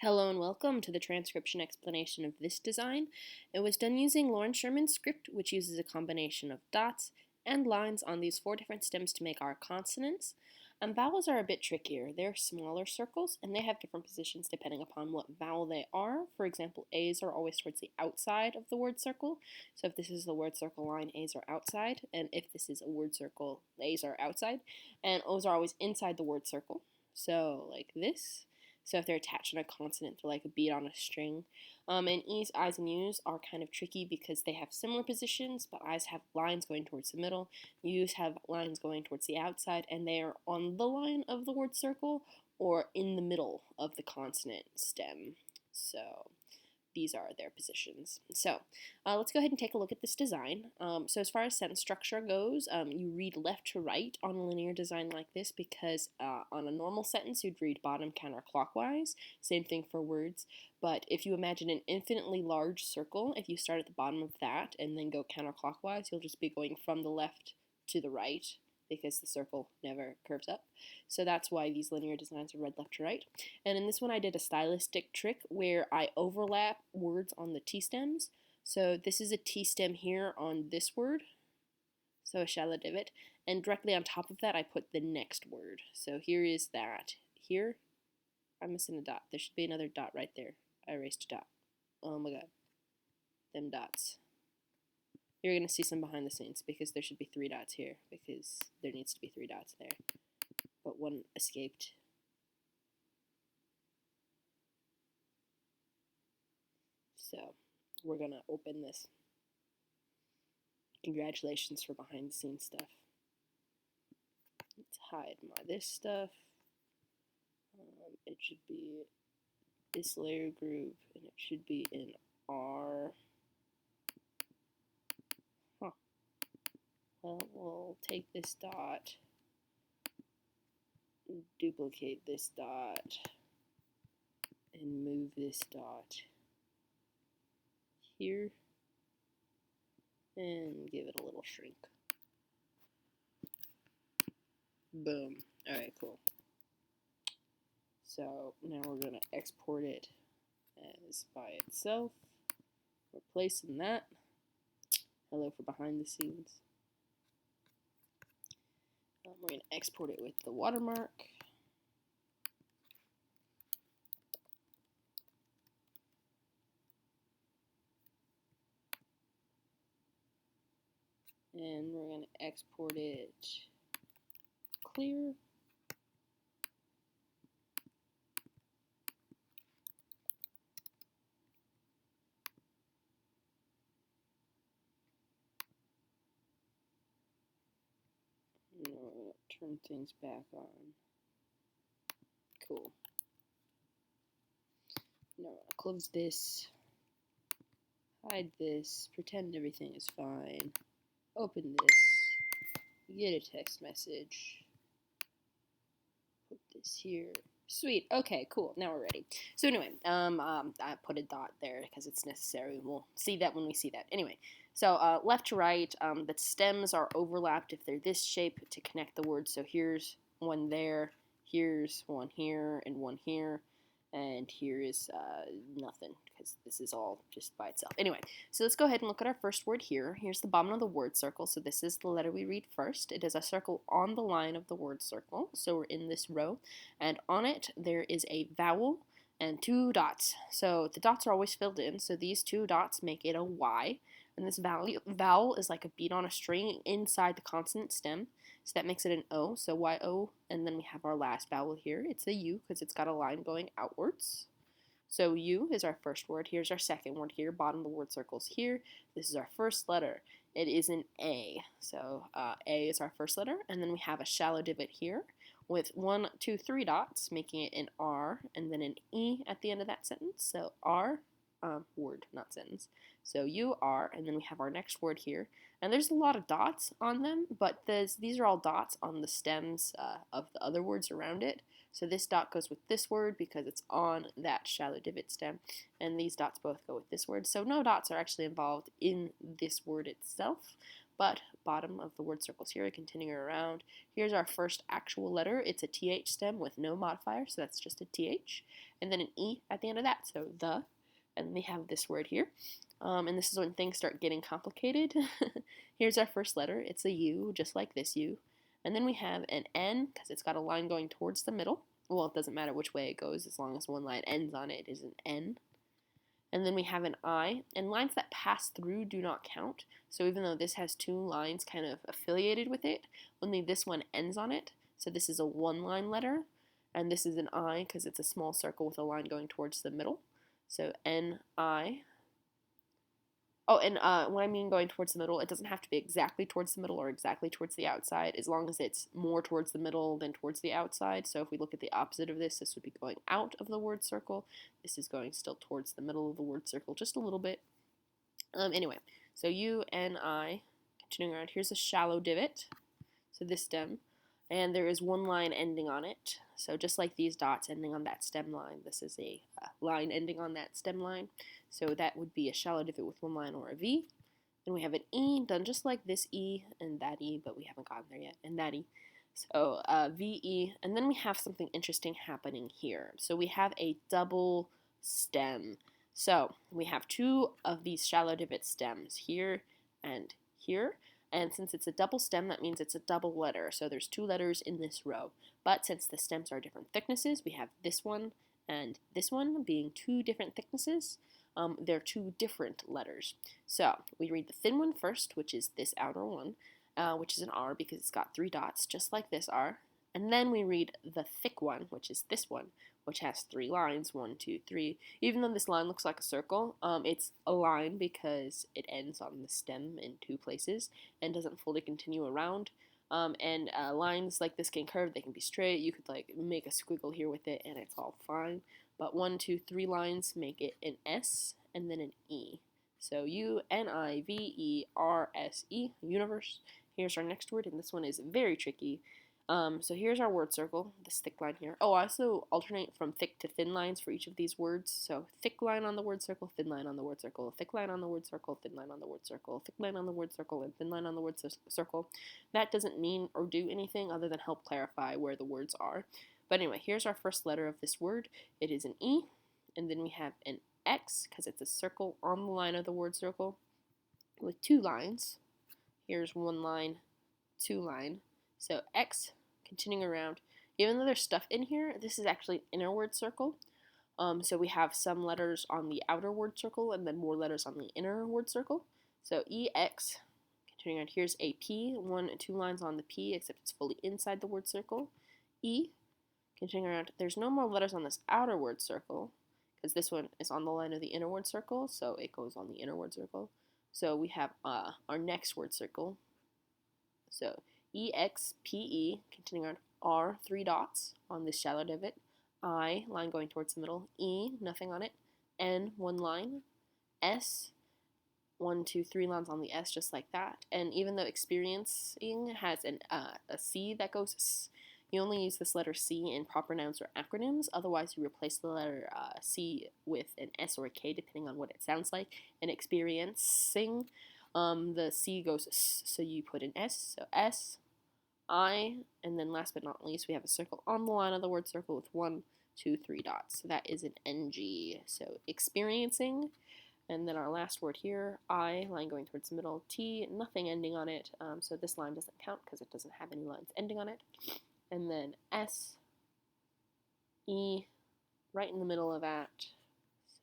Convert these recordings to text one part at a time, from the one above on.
Hello and welcome to the transcription explanation of this design. It was done using Loren Sherman's script, which uses a combination of dots and lines on these 4 different stems to make our consonants. Vowels are a bit trickier. They're smaller circles, and they have different positions depending upon what vowel they are. For example, A's are always towards the outside of the word circle. So if this is the word circle line, A's are outside, and if this is a word circle, A's are outside, and O's are always inside the word circle. So like this. So if they're attached on a consonant, they're like a bead on a string. And E's, I's, and U's are kind of tricky because they have similar positions, but I's have lines going towards the middle. U's have lines going towards the outside, and they are on the line of the word circle or in the middle of the consonant stem. So these are their positions. So let's go ahead and take a look at this design. So as far as sentence structure goes, you read left to right on a linear design like this because on a normal sentence you'd read bottom counterclockwise. Same thing for words. But if you imagine an infinitely large circle, if you start at the bottom of that and then go counterclockwise, you'll just be going from the left to the right, because the circle never curves up. So that's why these linear designs are read left to right. And in this one I did a stylistic trick where I overlap words on the T-stems. So this is a T-stem here on this word, so a shallow divot, and directly on top of that I put the next word. So here is that. Here, I'm missing a dot. There should be another dot right there. I erased a dot. Oh my god. Them dots. You're going to see some behind the scenes because there should be 3 dots here because there needs to be 3 dots there. But one escaped. So we're going to open this. Congratulations for behind the scenes stuff. Let's hide this stuff. It should be this layer group and it should be in R. Well, we'll take this dot, duplicate this dot, and move this dot here, and give it a little shrink. Boom. Alright, cool. So now we're going to export it as by itself. Replacing that. Hello for behind the scenes. We're going to export it with the watermark. And we're going to export it clear. And we're going to turn things back on. Cool. Now we're going to close this, hide this, pretend everything is fine, open this, get a text message, put this here. Sweet. Okay, cool. Now we're ready. So anyway, I put a dot there because it's necessary. We'll see that when we see that. Anyway, so left to right, the stems are overlapped if they're this shape to connect the words. So here's one there, here's one here, and one here. And here is nothing because this is all just by itself. Anyway, so let's go ahead and look at our first word here. Here's the bottom of the word circle. So this is the letter we read first. It is a circle on the line of the word circle. So we're in this row. And on it, there is a vowel and 2 dots. So the dots are always filled in. So these 2 dots make it a Y. And this vowel is like a bead on a string inside the consonant stem. So that makes it an O, so Y-O, and then we have our last vowel here. It's a U because it's got a line going outwards. So U is our first word. Here's our second word here. Bottom of the word circle's here. This is our first letter. It is an A. So A is our first letter, and then we have a shallow divot here with 1, 2, 3 dots, making it an R, and then an E at the end of that sentence. So R, word, not sentence. So U, R, and then we have our next word here. And there's a lot of dots on them, but these are all dots on the stems of the other words around it. So this dot goes with this word because it's on that shallow divot stem, and these dots both go with this word. So no dots are actually involved in this word itself, but bottom of the word circles here, continuing around. Here's our first actual letter. It's a TH stem with no modifier, so that's just a TH, and then an E at the end of that, so the, and we have this word here. And this is when things start getting complicated. Here's our first letter. It's a U, just like this U. And then we have an N, because it's got a line going towards the middle. Well, it doesn't matter which way it goes, as long as one line ends on it is an N. And then we have an I, and lines that pass through do not count. So even though this has two lines kind of affiliated with it, only this one ends on it. So this is a one-line letter, and this is an I because it's a small circle with a line going towards the middle. So N-I. Oh, and when I mean going towards the middle, it doesn't have to be exactly towards the middle or exactly towards the outside, as long as it's more towards the middle than towards the outside. So if we look at the opposite of this would be going out of the word circle. This is going still towards the middle of the word circle, just a little bit. Anyway, so U, N, I, continuing around. Here's a shallow divot, so this stem, and there is one line ending on it. So just like these dots ending on that stem line, this is a line ending on that stem line. So that would be a shallow divot with one line or a V. And we have an E done just like this E and that E, but we haven't gotten there yet, and that E. So VE, and then we have something interesting happening here. So we have a double stem. So we have two of these shallow divot stems, here and here. And since it's a double stem, that means it's a double letter. So there's two letters in this row. But since the stems are different thicknesses, we have this one and this one being two different thicknesses. They're two different letters. So we read the thin one first, which is this outer one, which is an R because it's got three dots, just like this R. And then we read the thick one, which is this one, which has three lines, 1, 2, 3. Even though this line looks like a circle, it's a line because it ends on the stem in two places and doesn't fully continue around. Lines like this can curve, they can be straight. You could like make a squiggle here with it and it's all fine. But 1, 2, 3 lines make it an S and then an E. So U-N-I-V-E-R-S-E, universe. Here's our next word, and this one is very tricky. So here's our word circle, this thick line here. Oh, I also alternate from thick to thin lines for each of these words. So thick line on the word circle, thin line on the word circle, thick line on the word circle, thin line on the word circle, thick line on the word circle, and thin line on the word circle. That doesn't mean or do anything other than help clarify where the words are. But anyway, here's our first letter of this word. It is an E, and then we have an X, because it's a circle on the line of the word circle, with two lines. Here's one line, two line. So X, continuing around. Even though there's stuff in here, this is actually an inner word circle. So we have some letters on the outer word circle, and then more letters on the inner word circle. So EX, continuing on. Here's a P, 1 and 2 lines on the P, except it's fully inside the word circle. E, continuing around, there's no more letters on this outer word circle, because this one is on the line of the inner word circle, so it goes on the inner word circle. So we have our next word circle. So E-X-P-E, continuing on, R, 3 dots on this shallow divot. I, line going towards the middle. E, nothing on it. N, 1 line. S, 1, 2, 3 lines on the S, just like that. And even though experiencing has a C that goes S, you only use this letter C in proper nouns or acronyms. Otherwise, you replace the letter C with an S or a K, depending on what it sounds like. In experiencing, the C goes S, so you put an S. So S, I, and then last but not least, we have a circle on the line of the word circle with 1, 2, 3 dots. So that is an NG. So experiencing. And then our last word here, I, line going towards the middle. T, nothing ending on it. So this line doesn't count because it doesn't have any lines ending on it. And then S, E, right in the middle of that,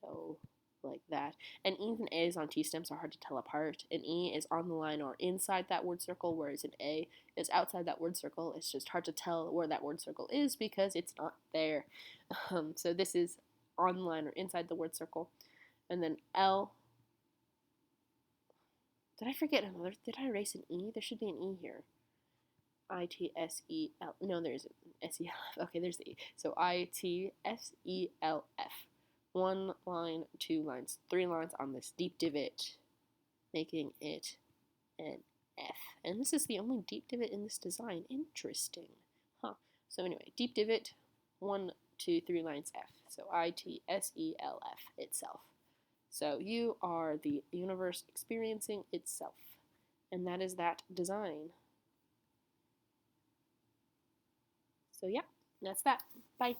so like that. And E's and A's on T stems are hard to tell apart. An E is on the line or inside that word circle, whereas an A is outside that word circle. It's just hard to tell where that word circle is because it's not there. So this is on the line or inside the word circle. And then L, did I forget another? Did I erase an E? There should be an E here. I-T-S-E-L, no, there isn't, S-E-L-F, okay, there's the E. So I-T-S-E-L-F, 1 line, 2 lines, 3 lines on this deep divot, making it an F. And this is the only deep divot in this design. Interesting. So anyway, deep divot, 1, 2, 3 lines F. So I-T-S-E-L-F, itself. So you are the universe experiencing itself. And that is that design. So yeah, that's that. Bye.